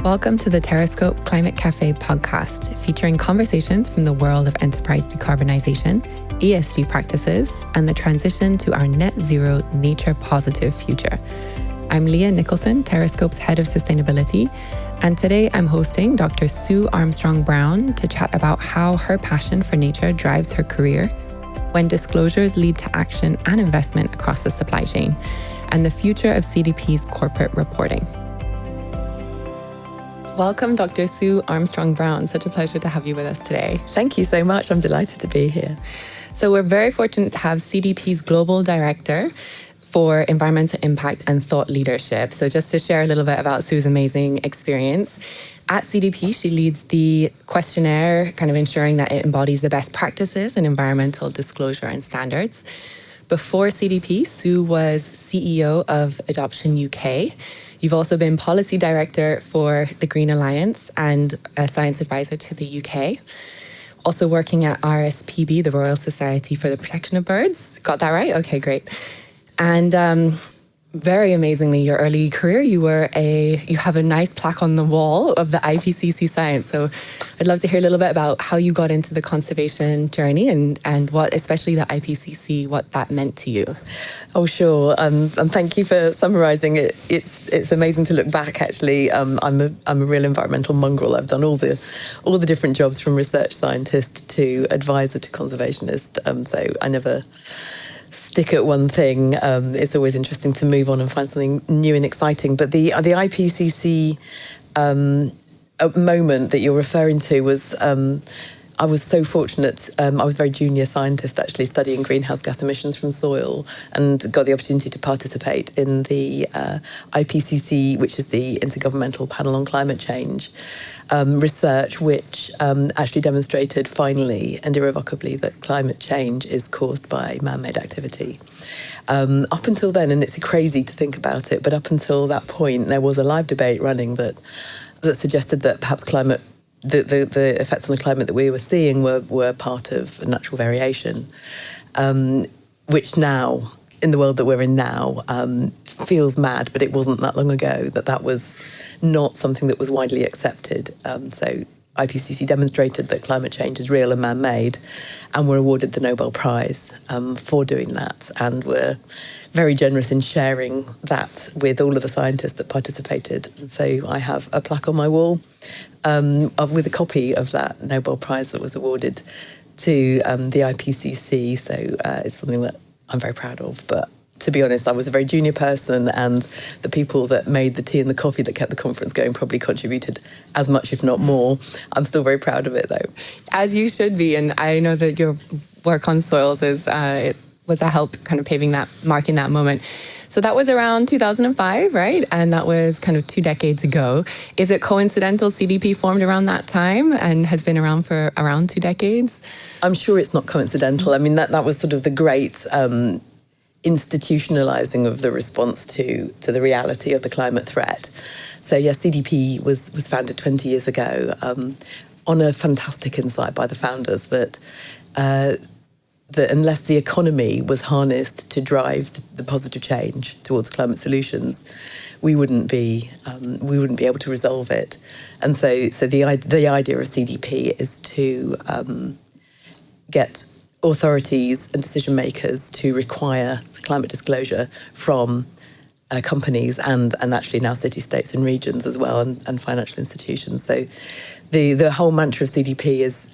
Welcome to the Terrascope Climate Cafe podcast, featuring conversations from the world of enterprise decarbonization, ESG practices, and the transition to our net zero, nature positive future. I'm Leah Nicholson, Terrascope's head of sustainability, and today I'm hosting Dr. Sue Armstrong Brown to chat about how her passion for nature drives her career, when disclosures lead to action and investment across the supply chain, and the future of CDP's corporate reporting. Welcome, Dr. Sue Armstrong Brown. Such a pleasure to have you with us today. Thank you so much. I'm delighted to be here. So we're very fortunate to have CDP's Global Director for Environmental Impact and Thought Leadership. So just to share a little bit about Sue's amazing experience. At CDP, she leads the questionnaire, kind of ensuring that it embodies the best practices in environmental disclosure and standards. Before CDP, Sue was CEO of Adoption UK. You've also been Policy Director for the Green Alliance and a Science Advisor to the UK. Also working at RSPB, the Royal Society for the Protection of Birds. Got that right? Okay, great. And very amazingly, your early career, you have a nice plaque on the wall of the IPCC science. So I'd love to hear a little bit about how you got into the conservation journey and what, especially the IPCC, what that meant to you. Oh, sure. And thank you for summarising it. It's amazing to look back. Actually, I'm a real environmental mongrel. I've done all the different jobs, from research scientist to advisor to conservationist. So I never stick at one thing. It's always interesting to move on and find something new and exciting. But the IPCC moment that you're referring to was, I was so fortunate. I was a very junior scientist, actually, studying greenhouse gas emissions from soil, and got the opportunity to participate in the IPCC, which is the Intergovernmental Panel on Climate Change, research, which actually demonstrated finally and irrevocably that climate change is caused by man-made activity. Up until then, and it's crazy to think about it, but up until that point, there was a live debate running that suggested that perhaps the effects on the climate that we were seeing were part of natural variation, which now, in the world that we're in now, feels mad, but it wasn't that long ago that was not something that was widely accepted. So IPCC demonstrated that climate change is real and man-made, and were awarded the Nobel Prize for doing that, and were very generous in sharing that with all of the scientists that participated. And so I have a plaque on my wall with a copy of that Nobel Prize that was awarded to the IPCC. So it's something that I'm very proud of. But to be honest, I was a very junior person, and the people that made the tea and the coffee that kept the conference going probably contributed as much, if not more. I'm still very proud of it, though. As you should be. And I know that your work on soils was a help kind of marking that moment. So that was around 2005, right? And that was kind of 2 decades ago. Is it coincidental CDP formed around that time and has been around for around 2 decades? I'm sure it's not coincidental. I mean, that was sort of the great institutionalizing of the response to the reality of the climate threat. So yes, CDP was founded 20 years ago on a fantastic insight by the founders that unless the economy was harnessed to drive the positive change towards climate solutions, we wouldn't be able to resolve it. And so the idea of CDP is to get authorities and decision makers to require climate disclosure from companies and actually now city-states and regions as well, and financial institutions. So the whole mantra of CDP is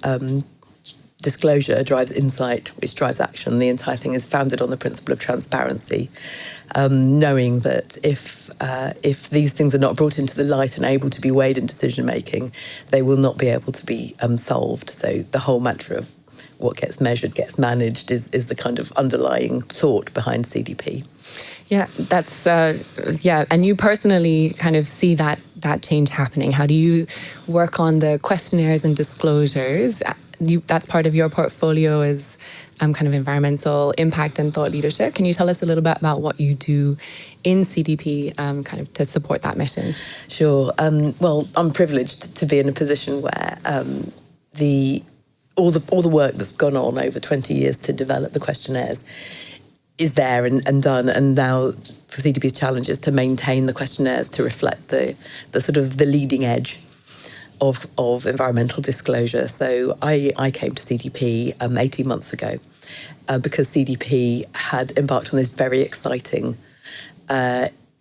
disclosure drives insight, which drives action. The entire thing is founded on the principle of transparency, knowing that if these things are not brought into the light and able to be weighed in decision making, they will not be able to be solved. So the whole mantra of what gets measured gets managed is the kind of underlying thought behind CDP. Yeah, that's and you personally kind of see that change happening. How do you work on the questionnaires and disclosures? That's part of your portfolio is kind of environmental impact and thought leadership. Can you tell us a little bit about what you do in CDP kind of to support that mission? Sure. Well, I'm privileged to be in a position where all the work that's gone on over 20 years to develop the questionnaires is there and done, and now for CDP's challenge is to maintain the questionnaires to reflect the sort of the leading edge of environmental disclosure. So I came to CDP 18 months ago because CDP had embarked on this very exciting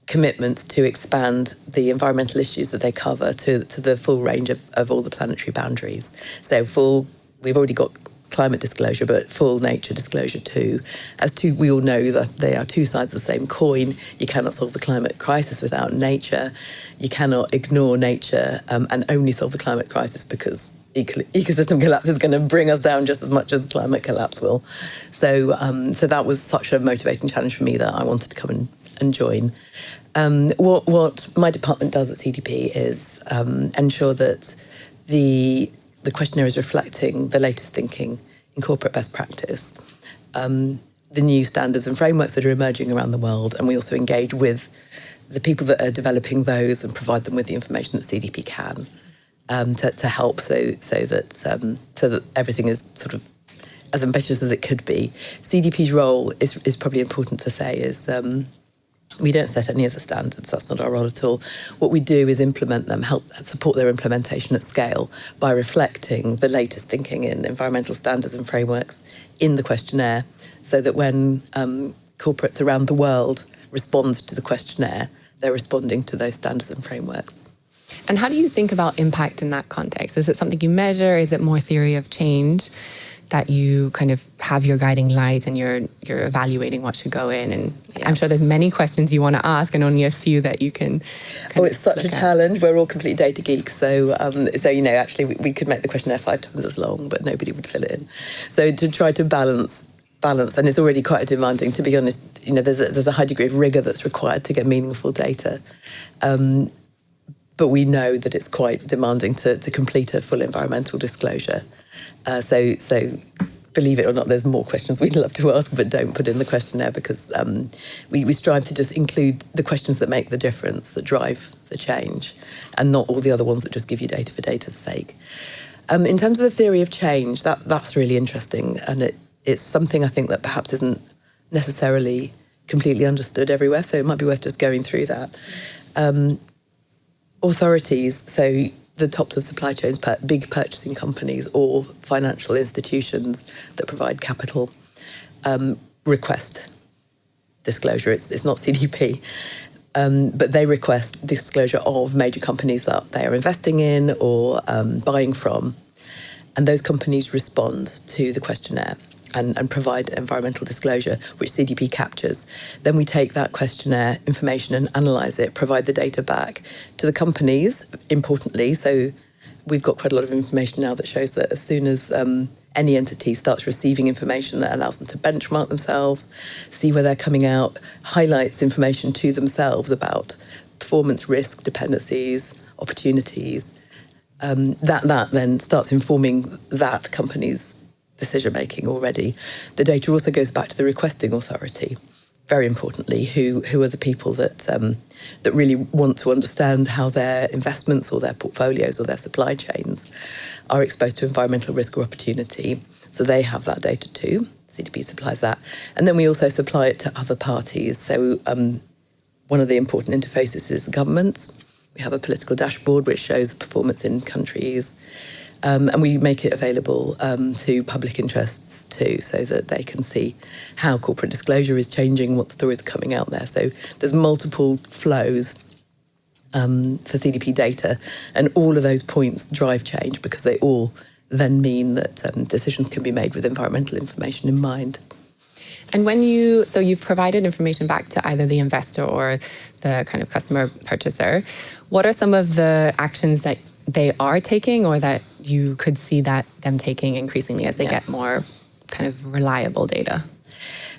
commitment to expand the environmental issues that they cover to the full range of all the planetary boundaries. So we've already got climate disclosure, but full nature disclosure too. We all know that they are two sides of the same coin. You cannot solve the climate crisis without nature. You cannot ignore nature and only solve the climate crisis because ecosystem collapse is going to bring us down just as much as climate collapse will. So that was such a motivating challenge for me that I wanted to come and join. What my department does at CDP is ensure that the questionnaire is reflecting the latest thinking in corporate best practice, the new standards and frameworks that are emerging around the world, and we also engage with the people that are developing those and provide them with the information that CDP can to help so that everything is sort of as ambitious as it could be. CDP's role is probably important to say is we don't set any of the standards. That's not our role at all. What we do is implement them, help support their implementation at scale by reflecting the latest thinking in environmental standards and frameworks in the questionnaire, so that when corporates around the world respond to the questionnaire, they're responding to those standards and frameworks. And how do you think about impact in that context? Is it something you measure? Is it more theory of change that you kind of have your guiding light and you're evaluating what should go in? And I'm sure there's many questions you want to ask and only a few that you can it's such a challenge. We're all complete data geeks. So actually we could make the questionnaire 5 times as long, but nobody would fill it in. So to try to balance, and it's already quite demanding, to be honest. There's a high degree of rigor that's required to get meaningful data. But we know that it's quite demanding to complete a full environmental disclosure. So believe it or not, there's more questions we'd love to ask, but don't put in the questionnaire because we strive to just include the questions that make the difference, that drive the change, and not all the other ones that just give you data for data's sake. In terms of the theory of change, that's really interesting, and it's something I think that perhaps isn't necessarily completely understood everywhere, so it might be worth just going through that. Authorities, so the tops of supply chains, big purchasing companies or financial institutions that provide capital, request disclosure. It's not CDP, but they request disclosure of major companies that they are investing in or buying from. And those companies respond to the questionnaire and provide environmental disclosure, which CDP captures. Then we take that questionnaire information and analyse it, provide the data back to the companies, importantly. So we've got quite a lot of information now that shows that as soon as any entity starts receiving information that allows them to benchmark themselves, see where they're coming out, highlights information to themselves about performance, risk, dependencies, opportunities, that then starts informing that company's decision-making already. The data also goes back to the requesting authority, very importantly, who are the people that really want to understand how their investments or their portfolios or their supply chains are exposed to environmental risk or opportunity. So they have that data too. CDP supplies that. And then we also supply it to other parties. So one of the important interfaces is governments. We have a political dashboard which shows performance in countries. And we make it available to public interests too, so that they can see how corporate disclosure is changing, what stories are coming out there. So there's multiple flows for CDP data, and all of those points drive change because they all then mean that decisions can be made with environmental information in mind. And you've provided information back to either the investor or the kind of customer purchaser. What are some of the actions that they are taking or that you could see that them taking increasingly as they get more kind of reliable data?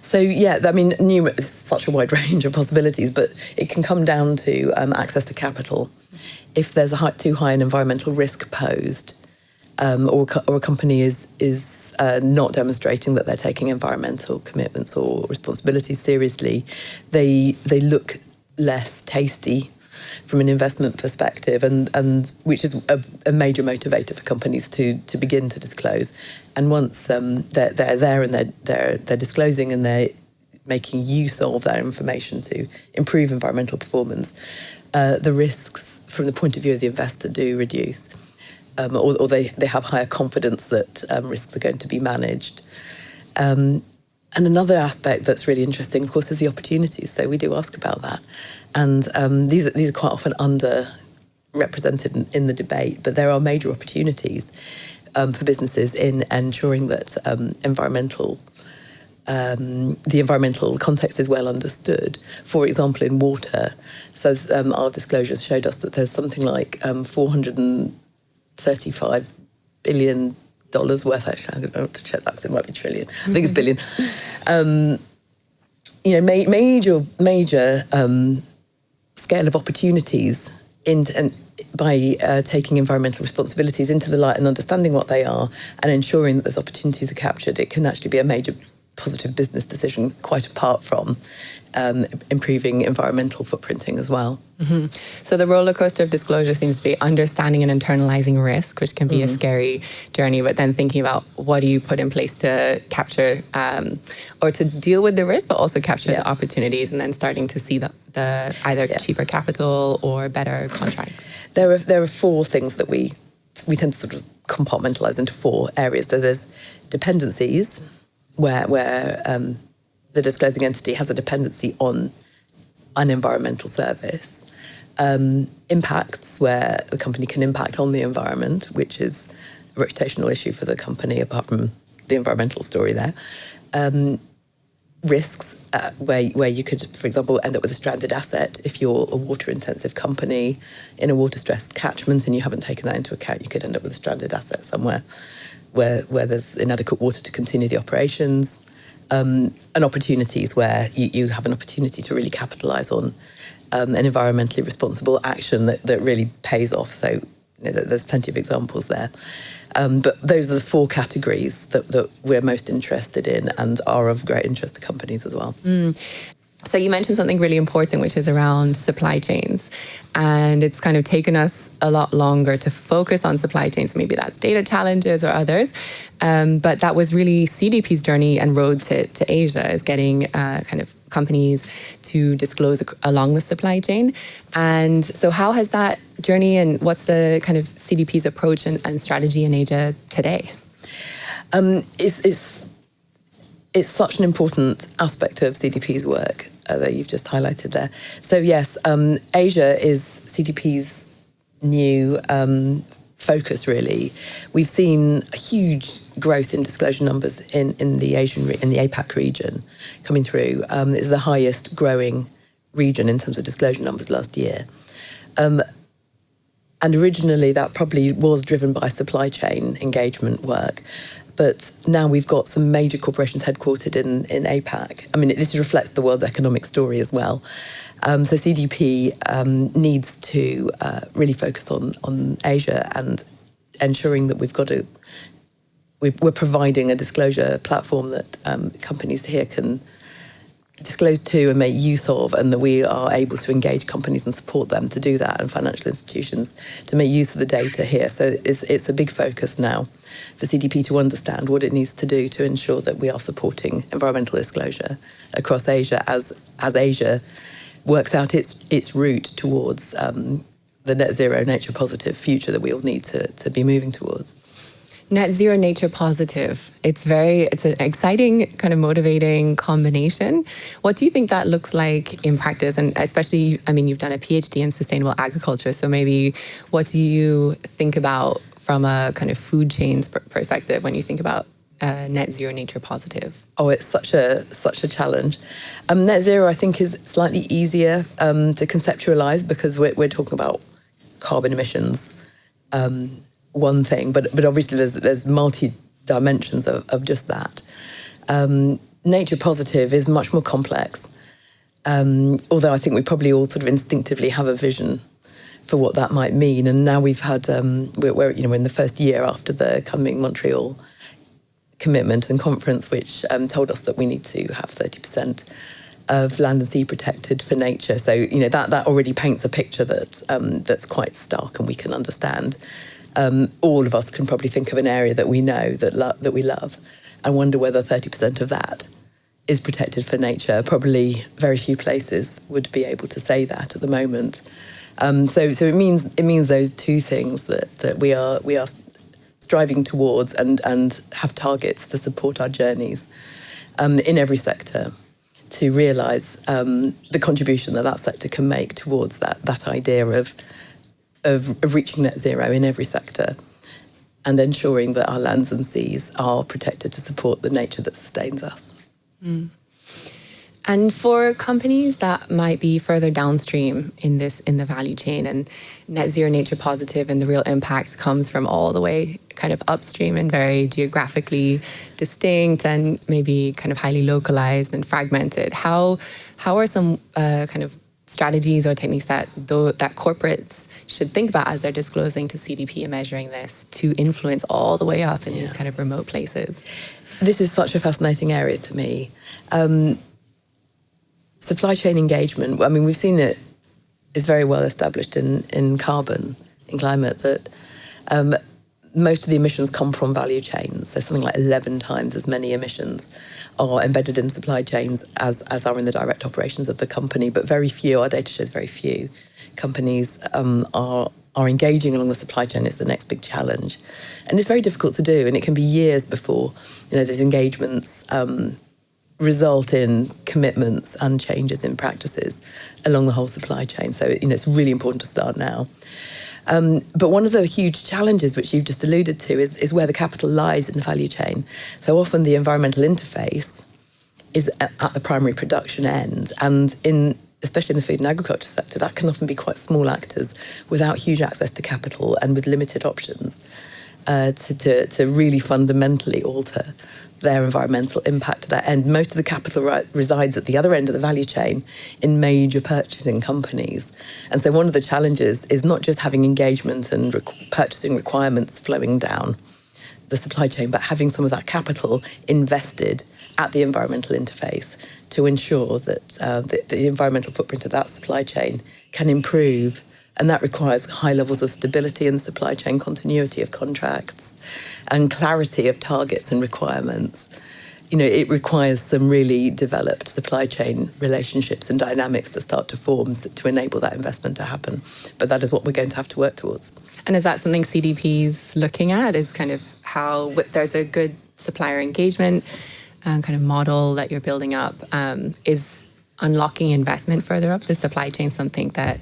So, it's such a wide range of possibilities, but it can come down to access to capital. If there's too high an environmental risk posed, or a company is not demonstrating that they're taking environmental commitments or responsibilities seriously, they look less tasty from an investment perspective, and which is a major motivator for companies to begin to disclose. And once they're there and they're disclosing and they're making use of that information to improve environmental performance, the risks from the point of view of the investor do reduce, or they have higher confidence that risks are going to be managed. And another aspect that's really interesting, of course, is the opportunities. So we do ask about that. And these are quite often underrepresented in the debate, but there are major opportunities for businesses in ensuring that the environmental context is well understood. For example, in water, so our disclosures showed us that there's something like $435 billion worth. Actually, I don't know to check that because it might be trillion. I think it's billion. Major scale of opportunities by taking environmental responsibilities into the light and understanding what they are and ensuring that those opportunities are captured. It can actually be a major positive business decision, quite apart from improving environmental footprinting as well. Mm-hmm. So the roller coaster of disclosure seems to be understanding and internalizing risk, which can be a scary journey, but then thinking about what do you put in place to capture or to deal with the risk, but also capture the opportunities, and then starting to see the either cheaper capital or better contract. There are four things that we tend to sort of compartmentalize into four areas. So there's dependencies, where the disclosing entity has a dependency on an environmental service. Impacts, where the company can impact on the environment, which is a reputational issue for the company, apart from the environmental story there. Risks, where you could, for example, end up with a stranded asset. If you're a water-intensive company in a water-stressed catchment and you haven't taken that into account, you could end up with a stranded asset somewhere where there's inadequate water to continue the operations. And opportunities, where you have an opportunity to really capitalise on an environmentally responsible action that really pays off. So there's plenty of examples there. But those are the four categories that we're most interested in and are of great interest to companies as well. So you mentioned something really important, which is around supply chains. And it's kind of taken us a lot longer to focus on supply chains. Maybe that's data challenges or others. But that was really CDP's journey and road to Asia, is getting kind of companies to disclose along the supply chain. And so how has that journey, and what's the kind of CDP's approach and strategy in Asia today? It's such an important aspect of CDP's work that you've just highlighted there. So yes, Asia is CDP's new focus, really. We've seen a huge growth in disclosure numbers in the APAC region coming through. It's the highest growing region in terms of disclosure numbers last year. And originally that probably was driven by supply chain engagement work. But now we've got some major corporations headquartered in APAC. I mean, this reflects the world's economic story as well. So CDP needs to really focus on Asia and ensuring that we're providing a disclosure platform that companies here can disclose to and make use of, and that we are able to engage companies and support them to do that, and financial institutions to make use of the data here. So it's a big focus now for CDP to understand what it needs to do to ensure that we are supporting environmental disclosure across Asia as Asia works out its route towards the net zero, nature positive future that we all need to be moving towards. Net zero, nature positive. It's an exciting, kind of motivating combination. What do you think that looks like in practice? And especially, I mean, you've done a PhD in sustainable agriculture. So maybe what do you think about from a kind of food chains perspective when you think about net zero, nature positive? Oh, it's such a challenge. Net zero, I think, is slightly easier to conceptualize because we're talking about carbon emissions. One thing, but obviously there's multi dimensions of just that. Nature positive is much more complex, although I think we probably all sort of instinctively have a vision for what that might mean. And now we've had we're in the first year after the coming Montreal commitment and conference, which told us that we need to have 30% of land and sea protected for nature. So that already paints a picture that's quite stark and we can understand. All of us can probably think of an area that we know that we love and wonder whether 30% of that is protected for nature. Probably very few places would be able to say that at the moment. So it means those two things that we are striving towards and have targets to support our journeys in every sector, to realise the contribution that sector can make towards that idea of reaching net zero in every sector, and ensuring that our lands and seas are protected to support the nature that sustains us. And for companies that might be further downstream in the value chain, and net zero nature positive and the real impact comes from all the way kind of upstream and very geographically distinct and maybe kind of highly localized and fragmented, how are some kind of strategies or techniques that corporates should think about as they're disclosing to CDP and measuring this to influence all the way up in these kind of remote places? This is such a fascinating area to me. Supply chain engagement, I mean, we've seen it is very well established in carbon, in climate, that most of the emissions come from value chains. So something like 11 times as many emissions are embedded in supply chains as are in the direct operations of the company. But very few, our data shows very few companies are engaging along the supply chain. It's the next big challenge. And it's very difficult to do. And it can be years before, those engagements result in commitments and changes in practices along the whole supply chain. So, it's really important to start now. But one of the huge challenges, which you've just alluded to, is where the capital lies in the value chain. So often the environmental interface is at the primary production end. And especially in the food and agriculture sector, that can often be quite small actors without huge access to capital and with limited options to really fundamentally alter their environmental impact at that end. Most of the capital resides at the other end of the value chain in major purchasing companies. And so one of the challenges is not just having engagement and purchasing requirements flowing down the supply chain, but having some of that capital invested at the environmental interface to ensure that the environmental footprint of that supply chain can improve. And that requires high levels of stability in the supply chain, continuity of contracts, and clarity of targets and requirements. It requires some really developed supply chain relationships and dynamics to start to form to enable that investment to happen. But that is what we're going to have to work towards. And is that something CDP's looking at, is kind of how there's a good supplier engagement kind of model that you're building up? Is unlocking investment further up the supply chain something that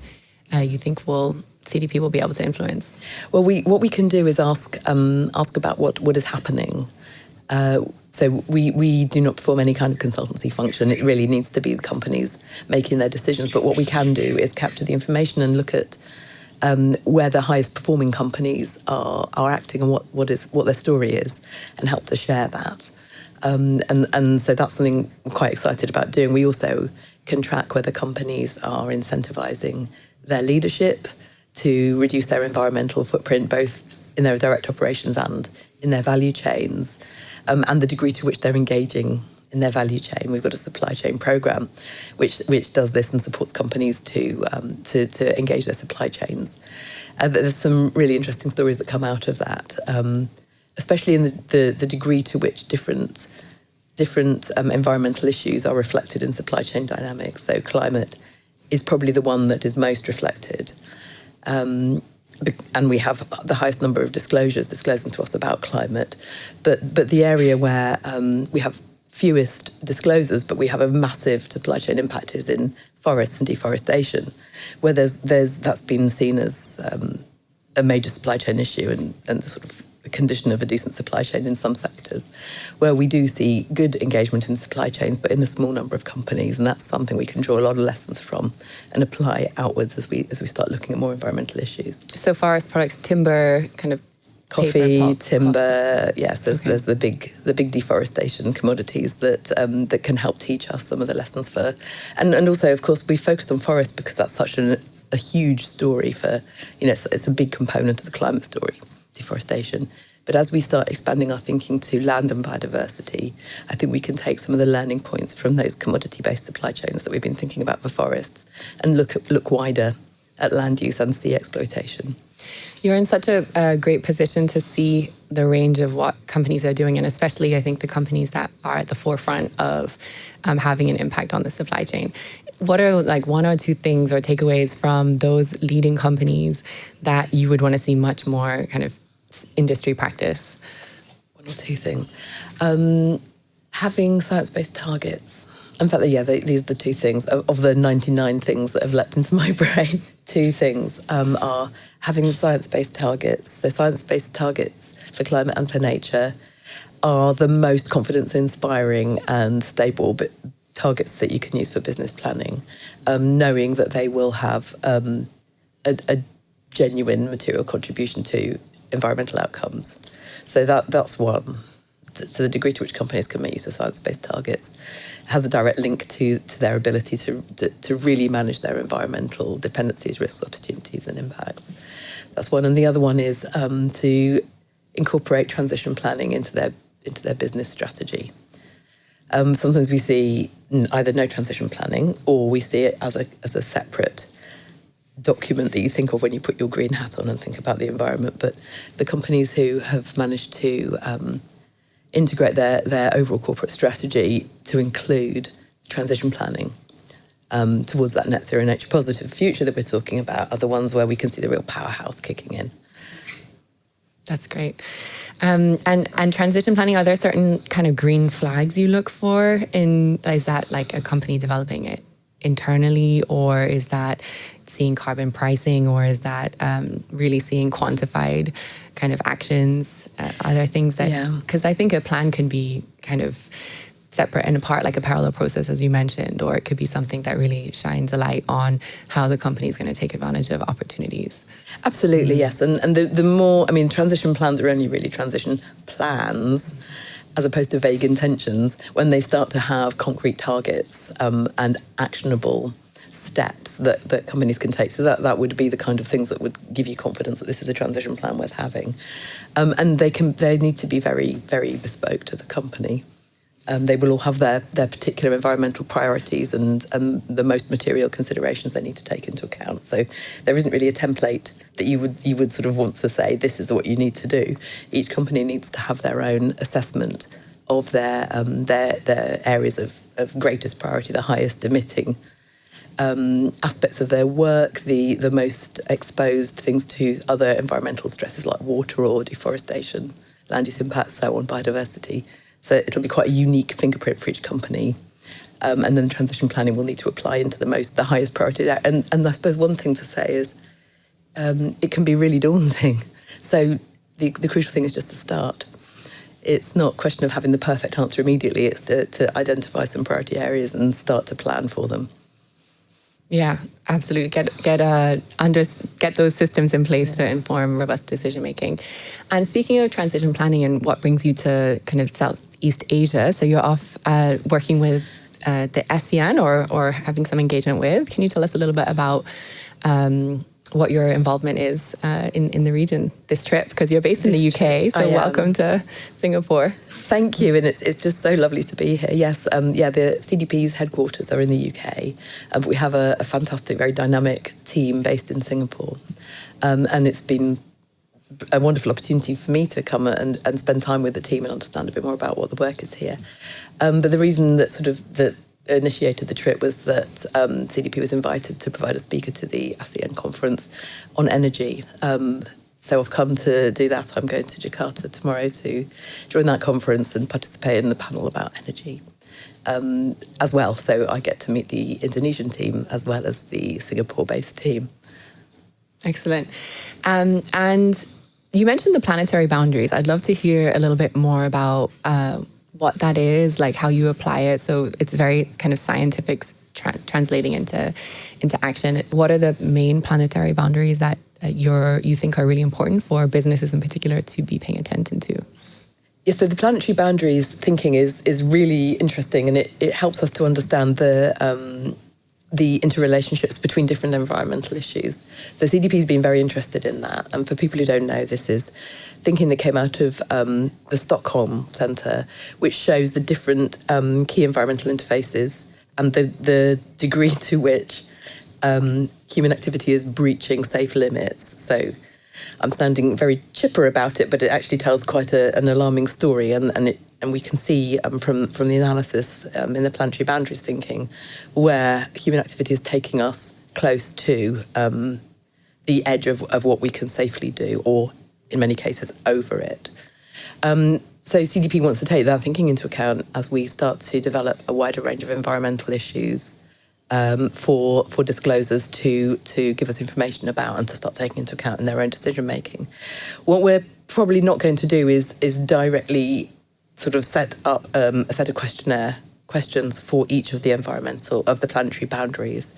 you think CDP will be able to influence? Well, what we can do is ask about what is happening. So we do not perform any kind of consultancy function. It really needs to be the companies making their decisions. But what we can do is capture the information and look at where the highest performing companies are acting and what their story is, and help to share that. And so that's something I'm quite excited about doing. We also can track whether companies are incentivizing their leadership to reduce their environmental footprint, both in their direct operations and in their value chains, and the degree to which they're engaging in their value chain. We've got a supply chain program which does this and supports companies to engage their supply chains. There's some really interesting stories that come out of that, especially in the degree to which different environmental issues are reflected in supply chain dynamics. So climate is probably the one that is most reflected. And we have the highest number of disclosures disclosing to us about climate. But the area where we have fewest disclosures, but we have a massive supply chain impact, is in forests and deforestation, where that's been seen as a major supply chain issue and sort of a condition of a decent supply chain in some sectors, where we do see good engagement in supply chains, but in a small number of companies. And that's something we can draw a lot of lessons from and apply outwards as we start looking at more environmental issues. So forest products, timber, kind of coffee, paper, timber. Coffee. Yes, there's the big deforestation commodities that can help teach us some of the lessons for, and also, of course, we focused on forests because that's such a huge story for, it's a big component of the climate story, deforestation. But as we start expanding our thinking to land and biodiversity, I think we can take some of the learning points from those commodity-based supply chains that we've been thinking about for forests and look wider at land use and sea exploitation. You're in such a great position to see the range of what companies are doing, and especially I think the companies that are at the forefront of having an impact on the supply chain. What are like one or two things or takeaways from those leading companies that you would want to see much more kind of industry practice? One or two things. Having science-based targets. In fact, these are the two things of the 99 things that have leapt into my brain. Two things are having science-based targets. So science-based targets for climate and for nature are the most confidence-inspiring and stable targets that you can use for business planning, knowing that they will have a genuine material contribution to environmental outcomes. So that's one. So the degree to which companies can make use of science-based targets has a direct link to their ability to really manage their environmental dependencies, risks, opportunities, and impacts. That's one. And the other one is to incorporate transition planning into their business strategy. Sometimes we see either no transition planning, or we see it as a separate document that you think of when you put your green hat on and think about the environment. But the companies who have managed to integrate their overall corporate strategy to include transition planning towards that net zero nature positive future that we're talking about are the ones where we can see the real powerhouse kicking in. That's great. And transition planning, are there certain kind of green flags you look for is that like a company developing it internally, or is that seeing carbon pricing, or is that really seeing quantified kind of actions? Are there things that, because I think a plan can be kind of separate and apart, like a parallel process, as you mentioned, or it could be something that really shines a light on how the company is going to take advantage of opportunities. Absolutely, yes. And the more, transition plans are only really transition plans as opposed to vague intentions when they start to have concrete targets and actionable steps that companies can take. So that would be the kind of things that would give you confidence that this is a transition plan worth having. And they need to be very, very bespoke to the company. They will all have their particular environmental priorities and the most material considerations they need to take into account. So there isn't really a template that you would sort of want to say, this is what you need to do. Each company needs to have their own assessment of their areas of greatest priority, the highest emitting aspects of their work, the most exposed things to other environmental stresses like water or deforestation, land use impacts, so on, biodiversity. So it'll be quite a unique fingerprint for each company. And then transition planning will need to apply into the highest priority. And I suppose one thing to say is it can be really daunting. So the crucial thing is just to start. It's not a question of having the perfect answer immediately. It's to identify some priority areas and start to plan for them. Yeah, absolutely. Get those systems in place to inform robust decision making. And speaking of transition planning and what brings you to kind of Southeast Asia, so you're off working with the ASEAN or having some engagement with. Can you tell us a little bit about what your involvement is in the region this trip? Because you're based in the UK, so welcome to Singapore. Thank you, and it's just so lovely to be here. Yes, the CDP's headquarters are in the UK, but we have a fantastic, very dynamic team based in Singapore, and it's been a wonderful opportunity for me to come and spend time with the team and understand a bit more about what the work is here. But the reason that initiated the trip was that CDP was invited to provide a speaker to the ASEAN conference on energy. So I've come to do that. I'm going to Jakarta tomorrow to join that conference and participate in the panel about energy as well. So I get to meet the Indonesian team as well as the Singapore-based team. Excellent. And you mentioned the planetary boundaries. I'd love to hear a little bit more about what that is, like how you apply it. So it's very kind of scientific, translating into action. What are the main planetary boundaries that you think are really important for businesses in particular to be paying attention to? Yes, so the planetary boundaries thinking is really interesting, and it helps us to understand the interrelationships between different environmental issues. So CDP's been very interested in that. And for people who don't know, this is thinking that came out of the Stockholm Centre, which shows the different key environmental interfaces and the degree to which human activity is breaching safe limits. So I'm sounding very chipper about it, but it actually tells quite an alarming story, and we can see from the analysis in the planetary boundaries thinking where human activity is taking us close to the edge of what we can safely do, or in many cases over it. So CDP wants to take that thinking into account as we start to develop a wider range of environmental issues for disclosures to give us information about and to start taking into account in their own decision making. What we're probably not going to do is directly sort of set up a set of questions for each of the planetary boundaries.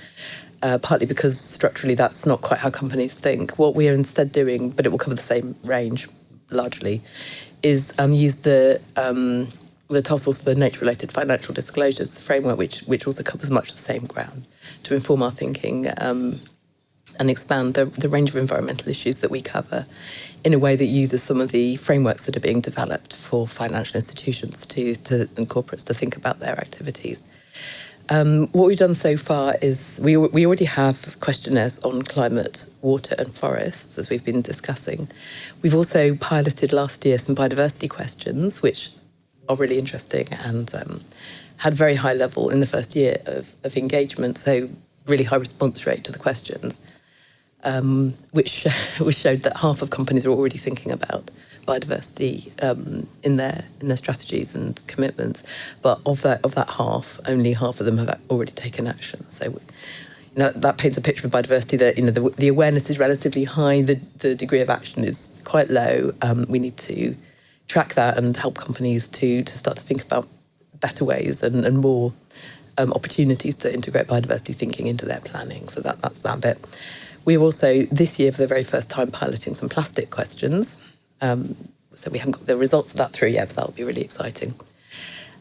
Partly because structurally that's not quite how companies think. What we are instead doing, but it will cover the same range largely, is use the Task Force for Nature-Related Financial Disclosures framework, which also covers much the same ground, to inform our thinking and expand the range of environmental issues that we cover in a way that uses some of the frameworks that are being developed for financial institutions and corporates to think about their activities. What we've done so far is we already have questionnaires on climate, water and forests, as we've been discussing. We've also piloted last year some biodiversity questions, which are really interesting and had very high level in the first year of engagement, so really high response rate to the questions, which showed that half of companies are already thinking about biodiversity in their strategies and commitments, but of that half, only half of them have already taken action. So that paints a picture of biodiversity that the awareness is relatively high, the degree of action is quite low. We need to track that and help companies to start to think about better ways and more opportunities to integrate biodiversity thinking into their planning. So that's that bit. We're also this year for the very first time piloting some plastic questions. So we haven't got the results of that through yet, but that'll be really exciting.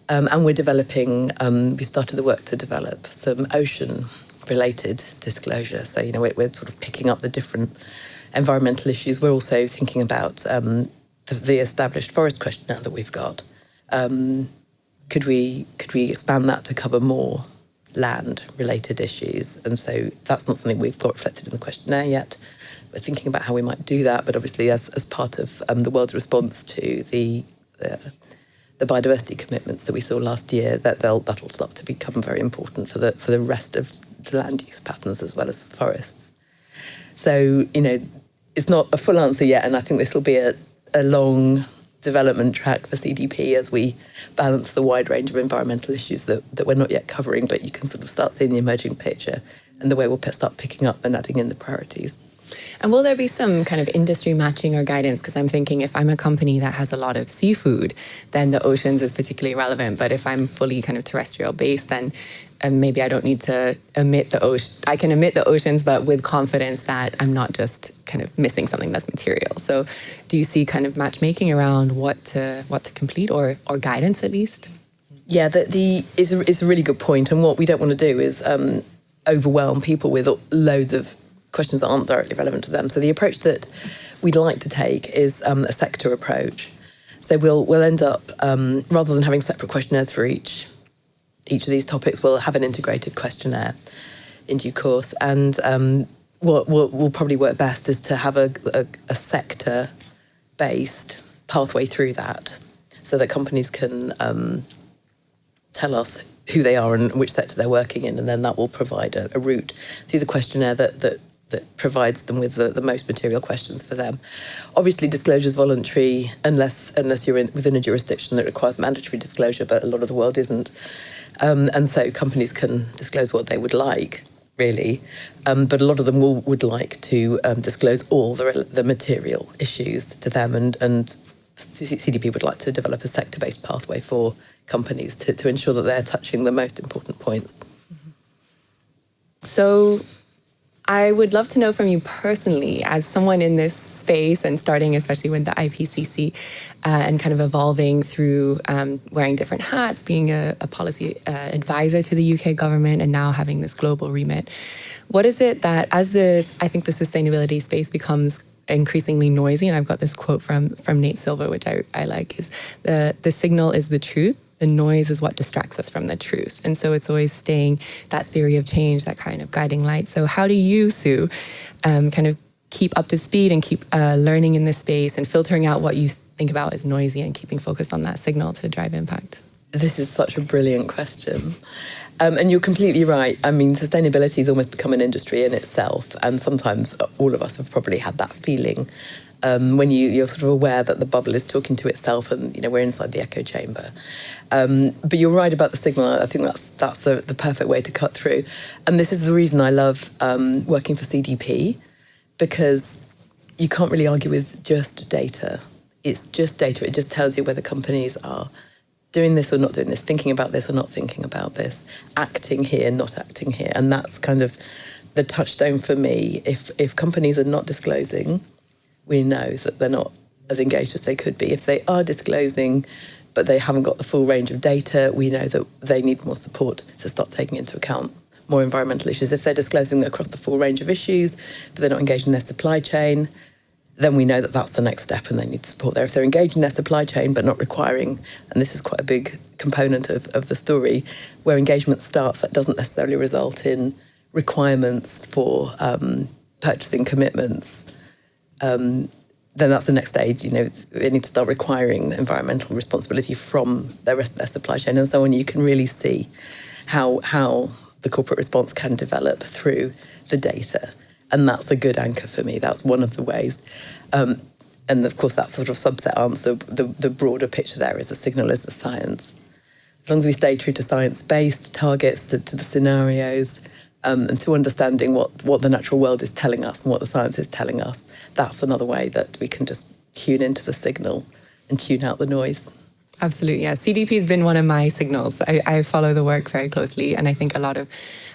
And we're developing, we started the work to develop some ocean-related disclosure. So, we're sort of picking up the different environmental issues. We're also thinking about the established forest questionnaire that we've got. Could we expand that to cover more land-related issues? And so that's not something we've got reflected in the questionnaire yet. We're thinking about how we might do that, but obviously as part of the world's response to the biodiversity commitments that we saw last year, that'll start to become very important for the rest of the land use patterns as well as forests. So, it's not a full answer yet, and I think this will be a long development track for CDP as we balance the wide range of environmental issues that we're not yet covering, but you can sort of start seeing the emerging picture and the way we'll start picking up and adding in the priorities. And will there be some kind of industry matching or guidance? Because I'm thinking if I'm a company that has a lot of seafood, then the oceans is particularly relevant. But if I'm fully kind of terrestrial based, then maybe I don't need to emit the ocean. I can emit the oceans, but with confidence that I'm not just kind of missing something that's material. So do you see kind of matchmaking around what to complete or guidance at least? Yeah, it's a really good point. And what we don't want to do is overwhelm people with loads of questions that aren't directly relevant to them. So the approach that we'd like to take is a sector approach. So we'll end up, rather than having separate questionnaires for each of these topics, we'll have an integrated questionnaire in due course. And what will probably work best is to have a sector-based pathway through that so that companies can tell us who they are and which sector they're working in, and then that will provide a route through the questionnaire that provides them with the most material questions for them. Obviously, disclosure is voluntary unless you're within a jurisdiction that requires mandatory disclosure, but a lot of the world isn't. And so companies can disclose what they would like, really, but a lot of them would like to disclose all the material issues to them, and CDP would like to develop a sector-based pathway for companies to ensure that they're touching the most important points. So I would love to know from you personally, as someone in this space and starting especially with the IPCC and kind of evolving through wearing different hats, being a policy advisor to the UK government and now having this global remit. What is it that I think the sustainability space becomes increasingly noisy, and I've got this quote from Nate Silver, which I like, is the signal is the truth. The noise is what distracts us from the truth. And so it's always staying that theory of change, that kind of guiding light. So how do you, Sue, kind of keep up to speed and keep learning in this space and filtering out what you think about as noisy and keeping focused on that signal to drive impact? This is such a brilliant question. And you're completely right. I mean, sustainability has almost become an industry in itself. And sometimes all of us have probably had that feeling when you're sort of aware that the bubble is talking to itself and, we're inside the echo chamber. But you're right about the signal. I think that's the perfect way to cut through. And this is the reason I love working for CDP, because you can't really argue with just data. It's just data. It just tells you whether companies are doing this or not doing this, thinking about this or not thinking about this, acting here, not acting here. And that's kind of the touchstone for me. If companies are not disclosing, we know that they're not as engaged as they could be. If they are disclosing, but they haven't got the full range of data, we know that they need more support to start taking into account more environmental issues. If they're disclosing across the full range of issues, but they're not engaged in their supply chain, then we know that that's the next step and they need support there. If they're engaged in their supply chain but not requiring, and this is quite a big component of the story, where engagement starts, that doesn't necessarily result in requirements for purchasing commitments, then that's the next stage. They need to start requiring environmental responsibility from the rest of their supply chain and so on. You can really see how the corporate response can develop through the data. And that's a good anchor for me. That's one of the ways. And of course, that sort of subset answer, the broader picture there is the signal is the science. As long as we stay true to science-based targets, to the scenarios, and to understanding what the natural world is telling us and what the science is telling us, that's another way that we can just tune into the signal and tune out the noise. Absolutely, yeah. CDP has been one of my signals. I follow the work very closely, and I think a lot of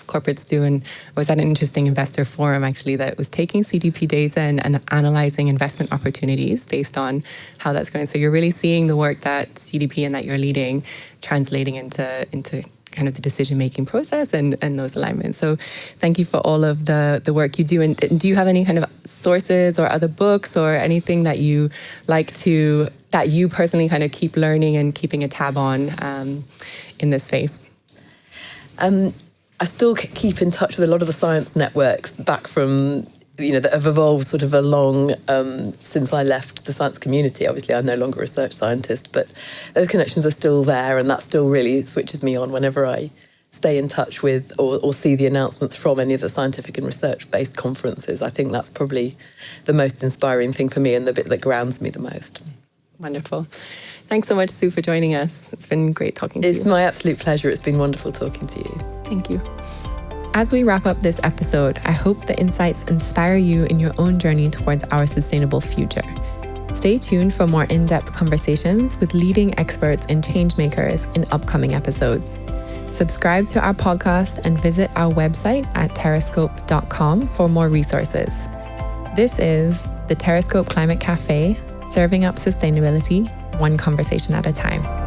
corporates do. And I was at an interesting investor forum, actually, that was taking CDP data and analyzing investment opportunities based on how that's going. So you're really seeing the work that CDP and that you're leading translating into kind of the decision-making process and those alignments. So thank you for all of the work you do. And do you have any kind of sources or other books or anything that you that you personally kind of keep learning and keeping a tab on in this space? I still keep in touch with a lot of the science networks back from, that have evolved sort of along since I left the science community. Obviously, I'm no longer a research scientist, but those connections are still there, and that still really switches me on whenever I stay in touch with or see the announcements from any of the scientific and research-based conferences. I think that's probably the most inspiring thing for me and the bit that grounds me the most. Wonderful. Thanks so much, Sue, for joining us. It's been great talking to you. It's my absolute pleasure. It's been wonderful talking to you. Thank you. As we wrap up this episode, I hope the insights inspire you in your own journey towards our sustainable future. Stay tuned for more in-depth conversations with leading experts and changemakers in upcoming episodes. Subscribe to our podcast and visit our website at terrascope.com for more resources. This is the Terrascope Climate Cafe, serving up sustainability one conversation at a time.